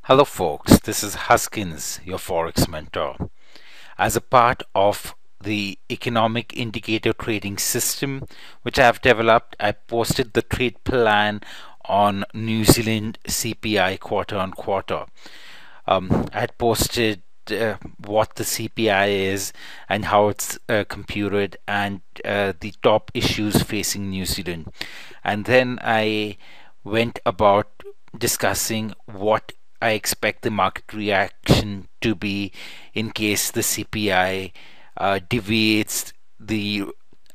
Hello folks, this is Huskins, your Forex mentor. As a part of the economic indicator trading system which I have developed, I posted the trade plan on New Zealand CPI quarter on quarter. I had posted what the CPI is and how it's computed and the top issues facing New Zealand. And then I went about discussing what I expect the market reaction to be in case the CPI deviates, the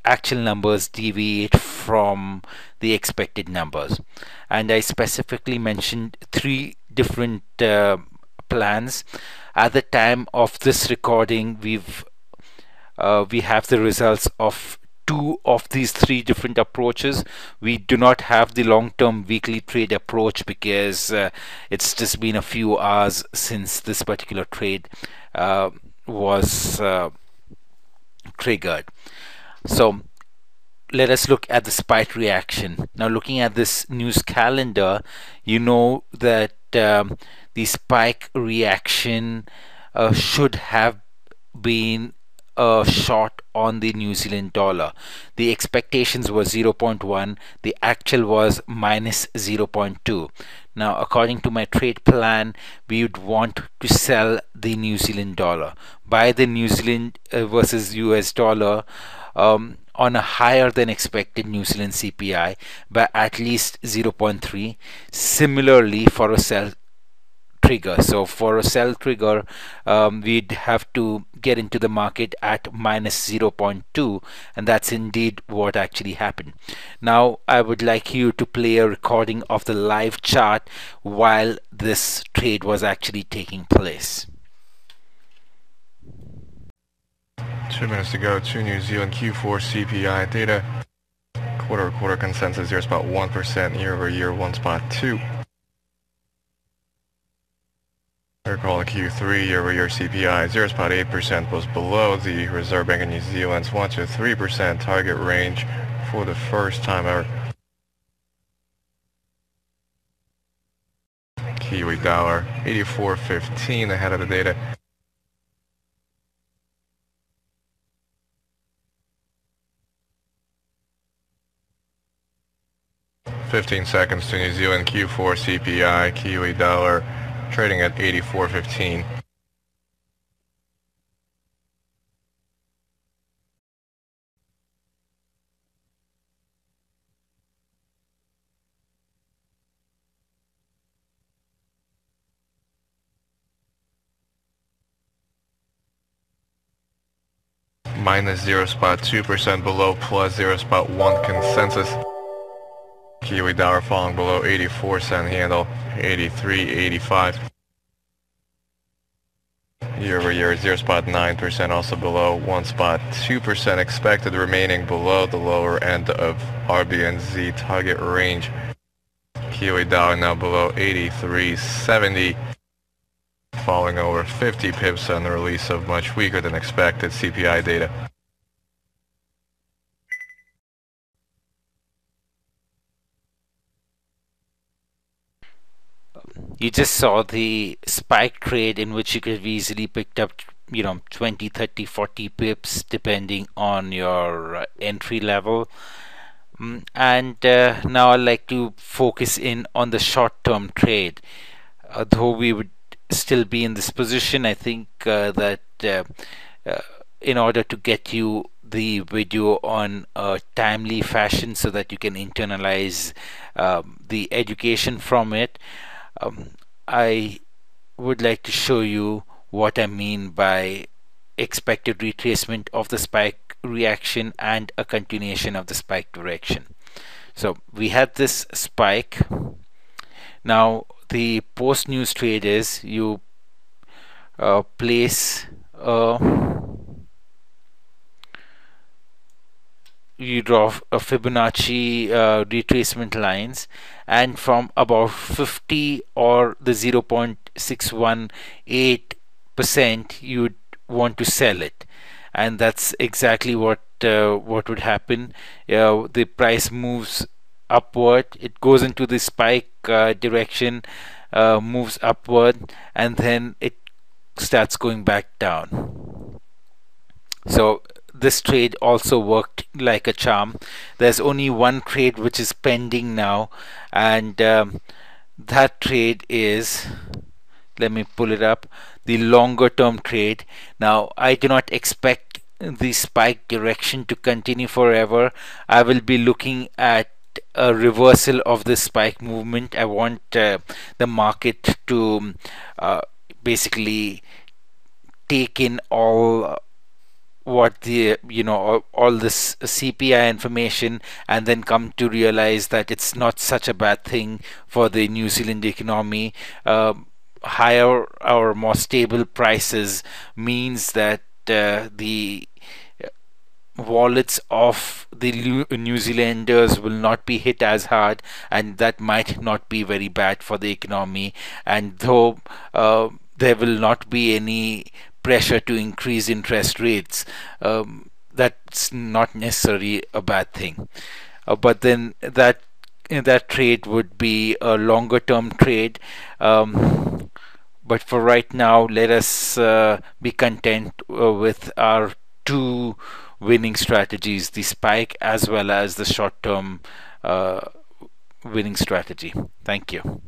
actual numbers deviate from the expected numbers. And I specifically mentioned three different plans. At the time of this recording, we have the results of two of these three different approaches. We do not have the long-term weekly trade approach because it's just been a few hours since this particular trade was triggered. So let us look at the spike reaction. Now, looking at this news calendar, you know that the spike reaction should have been short on the New Zealand dollar. The expectations were 0.1, the actual was minus 0.2. Now, according to my trade plan, we would want to sell the New Zealand dollar, buy the New Zealand versus US dollar on a higher than expected New Zealand CPI by at least 0.3. Similarly, for a sell trigger. So for a sell trigger, we'd have to get into the market at minus 0.2, and that's indeed what actually happened. Now I would like you to play a recording of the live chart while this trade was actually taking place. 2 minutes to go to New Zealand Q4 CPI data. Quarter-to-quarter consensus 0.1%, year-over-year 1.2. Recall the Q3 year-over-year CPI 0.8% was below the Reserve Bank of New Zealand's 1 to 3% target range for the first time ever. Kiwi dollar 84.15 ahead of the data. $15 seconds to New Zealand Q4 CPI, Kiwi dollar trading at 84.15. Minus 0.2% below, plus 0.1 consensus. Kiwi dollar falling below 84-cent handle, 83.85. Year-over-year 0.9% also below, 1.2% expected, remaining below the lower end of RBNZ target range. Kiwi dollar now below 83.70, falling over 50 pips on the release of much weaker than expected CPI data. You just saw the spike trade in which you could have easily picked up 20, 30, 40 pips depending on your entry level. And now I'd like to focus in on the short-term trade. Though we would still be in this position, I think that in order to get you the video on a timely fashion so that you can internalize the education from it, I would like to show you what I mean by expected retracement of the spike reaction and a continuation of the spike direction. So we had this spike. Now the post news trade is you place you draw a Fibonacci retracement lines, and from about 50 or the 0.618% you'd want to sell it, and that's exactly what would happen. The price moves upward, it goes into the spike direction, moves upward, and then it starts going back down. So this trade also worked like a charm. There's only one trade which is pending now, and that trade is, let me pull it up, the longer term trade. Now I do not expect the spike direction to continue forever. I will be looking at a reversal of the spike movement. I want the market to basically take in all what the all this CPI information, and then come to realize that it's not such a bad thing for the New Zealand economy. Higher or more stable prices means that the wallets of the New Zealanders will not be hit as hard, and that might not be very bad for the economy. And though there will not be any pressure to increase interest rates, that's not necessarily a bad thing. But then that trade would be a longer term trade. But for right now, let us be content with our two winning strategies, the spike as well as the short term winning strategy. Thank you.